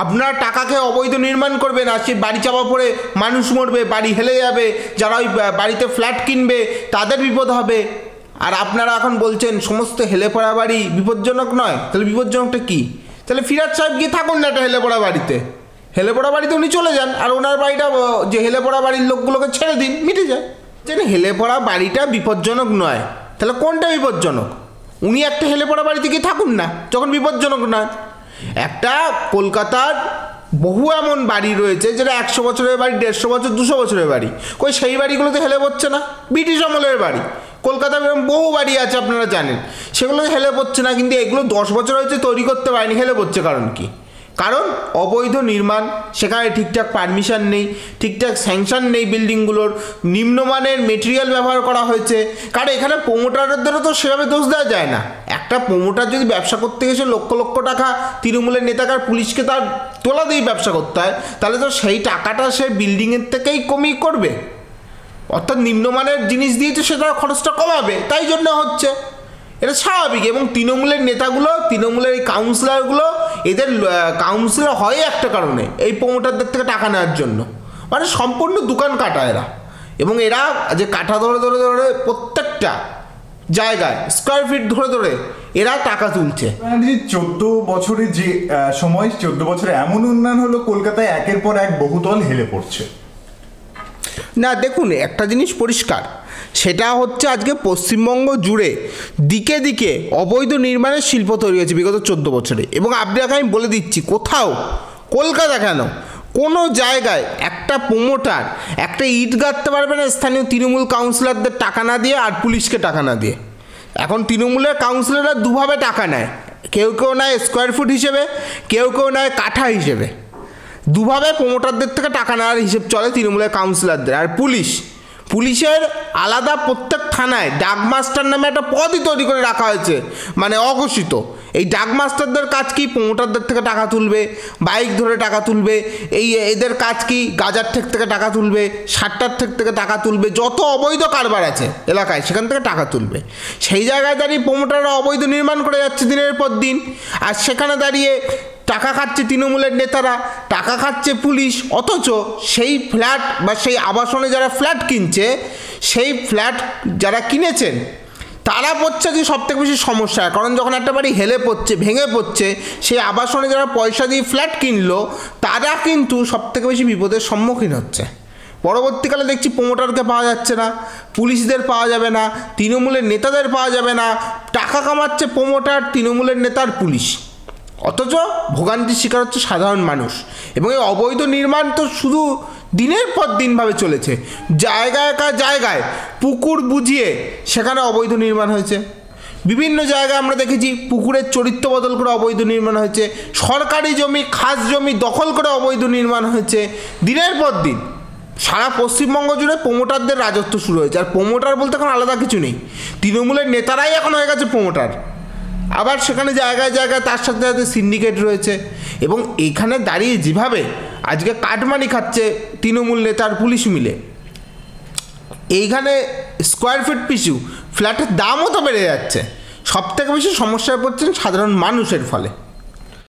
আপনার টাকাকে অবৈধ নির্মাণ করবেন আর সেই বাড়ি চাপা পড়ে মানুষ মরবে, বাড়ি হেলে যাবে, যারা ওই বাড়িতে ফ্ল্যাট কিনবে তাদের বিপদ হবে। আর আপনারা এখন বলছেন সমস্ত হেলে পড়া বাড়ি বিপজ্জনক নয়। তাহলে বিপজ্জনকটা কী? তাহলে ফিরাজ সাহেব গিয়ে থাকুন না একটা হেলে পড়া বাড়িতে, হেলে পড়া বাড়িতে উনি চলে যান, আর ওনার বাড়িটা যে হেলে পড়া বাড়ির লোকগুলোকে ছেড়ে দিন, মিটে যায়। যেন হেলে পড়া বাড়িটা বিপজ্জনক নয়, তাহলে কোনটা বিপজ্জনক? উনি একটা হেলে পড়া বাড়িতে গিয়ে থাকুন না যখন বিপজ্জনক নয়। একটা কলকাতার বহু এমন বাড়ি রয়েছে যেটা 100 বছরের বাড়ি, 150 বছর, 200 বছরের বাড়ি, কই সেই বাড়িগুলোতে হেলে পড়ছে না? ব্রিটিশ আমলের বাড়ি, কলকাতায় এরকম বহু বাড়ি আছে আপনারা জানেন, সেগুলোতে হেলে পড়ছে না। কিন্তু এগুলো 10 বছর হয়েছে তৈরি করতে পারেনি, হেলে পড়ছে। কারণ কি? কারণ অবৈধ নির্মাণ, সেখানে ঠিকঠাক পারমিশন নেই, ঠিকঠাক স্যাংশন নেই, বিল্ডিংগুলোর নিম্নমানের মেটেরিয়াল ব্যবহার করা হয়েছে। কারণ এখানে প্রোমোটারদেরও তো সেভাবে দোষ দেওয়া যায় না। একটা প্রোমোটার যদি ব্যবসা করতে গেছে লক্ষ লক্ষ টাকা তৃণমূলের নেতাকার পুলিশকে তার তোলা দিয়ে ব্যবসা করতে হয়, তাহলে তো সেই টাকাটা সে বিল্ডিংয়ের থেকেই কমিয়ে করবে, অর্থাৎ নিম্নমানের জিনিস দিয়ে তো সেটা খরচটা কমাবে, তাই জন্য হচ্ছে, এটা স্বাভাবিক। এবং তৃণমূলের নেতাগুলো, তৃণমূলের এই কাউন্সিলরগুলো, এদের কাউন্সিলর হয় একটা কারণে, এই প্রমোটারদের থেকে টাকা নেওয়ার জন্য। মানে সম্পূর্ণ দোকান কাটা এরা। এবং এরা যে কাঠা ধরে ধরে ধরে প্রত্যেকটা জায়গায় স্কোয়ার ফিট ধরে ধরে এরা টাকা তুলছে। 14 বছরে যে সময়, 14 বছরে এমন উন্নয়ন হলো কলকাতায় একের পর এক বহুতল হেলে পড়ছে। না দেখুন, একটা জিনিস পরিষ্কার, সেটা হচ্ছে আজকে পশ্চিমবঙ্গ জুড়ে দিকে দিকে অবৈধ নির্মাণের শিল্প তৈরি হয়েছে বিগত 14 বছরে। এবং আপনাকে আমি বলে দিচ্ছি, কোথাও, কলকাতা কেন, কোনো জায়গায় একটা প্রমোটার একটা ইট গাঁথতে পারবে না স্থানীয় তৃণমূল কাউন্সিলরদের টাকা না দিয়ে আর পুলিশকে টাকা না দিয়ে। এখন তৃণমূলের কাউন্সিলররা দুভাবে টাকা নেয়, কেউ কেউ নেয় স্কোয়ার ফুট হিসেবে, কেউ কেউ নেয় কাঠা হিসেবে। দুভাবে প্রমোটারদের থেকে টাকা নেওয়ার হিসেব চলে তৃণমূলের কাউন্সিলরদের। আর পুলিশের আলাদা প্রত্যেক থানায় ডাক মাস্টার নামে একটা পদই তৈরি করে রাখা হয়েছে, মানে অঘোষিত। এই ডাক মাস্টারদের কাজ কি? প্রমোটারদের থেকে টাকা তুলবে, বাইক ধরে টাকা তুলবে। এদের কাজ কি? গাজার ঠেক থেকে টাকা তুলবে, সাতটার ঠেক থেকে টাকা তুলবে, যত অবৈধ কারবার আছে এলাকায় সেখান থেকে টাকা তুলবে। সেই জায়গায় দাঁড়িয়ে প্রমোটাররা অবৈধ নির্মাণ করে যাচ্ছে দিনের পর দিন, আর সেখানে দাঁড়িয়ে টাকা খাচ্ছে তৃণমূলের নেতারা, টাকা খাচ্ছে পুলিশ। অথচ সেই ফ্ল্যাট বা সেই আবাসনে যারা ফ্ল্যাট কিনছে, সেই ফ্ল্যাট যারা কিনেছেন তারা পড়ছে যে সবথেকে বেশি সমস্যা। কারণ যখন একটা বাড়ি হেলে পড়ছে, ভেঙে পড়ছে, সেই আবাসনে যারা পয়সা দিয়ে ফ্ল্যাট কিনলো তারা কিন্তু সবথেকে বেশি বিপদের সম্মুখীন হচ্ছে। পরবর্তীকালে দেখছি প্রমোটারকে পাওয়া যাচ্ছে না, পুলিশদের পাওয়া যাবে না, তৃণমূলের নেতাদের পাওয়া যাবে না, টাকা কামাচ্ছে প্রমোটার, তৃণমূলের নেতার পুলিশ, অথচ ভোগান্তির শিকার হচ্ছে সাধারণ মানুষ। এবং এই অবৈধ নির্মাণ তো শুধু দিনের পর দিনভাবে চলেছে। জায়গায় জায়গায় পুকুর বুঝিয়ে সেখানে অবৈধ নির্মাণ হয়েছে। বিভিন্ন জায়গায় আমরা দেখেছি পুকুরের চরিত্র বদল করে অবৈধ নির্মাণ হয়েছে, সরকারি জমি, খাস জমি দখল করে অবৈধ নির্মাণ হয়েছে। দিনের পর দিন সারা পশ্চিমবঙ্গ জুড়ে প্রমোটারদের রাজত্ব শুরু হয়েছে। আর প্রমোটার বলতে এখন আলাদা কিছু নেই, তৃণমূলের নেতারাই এখন হয়ে গেছে প্রমোটার। আবার সেখানে জায়গায় জায়গায় তার সাথে সাথে সিন্ডিকেট রয়েছে। এবং এখানে দাঁড়িয়ে যেভাবে আজকে কাটমানি খাচ্ছে তৃণমূল নেতার পুলিশ মিলে, এইখানে স্কোয়ার ফিট পিছু ফ্ল্যাটের দামও তো বেড়ে যাচ্ছে। সবথেকে বেশি সমস্যায় পড়ছেন সাধারণ মানুষের ফলে।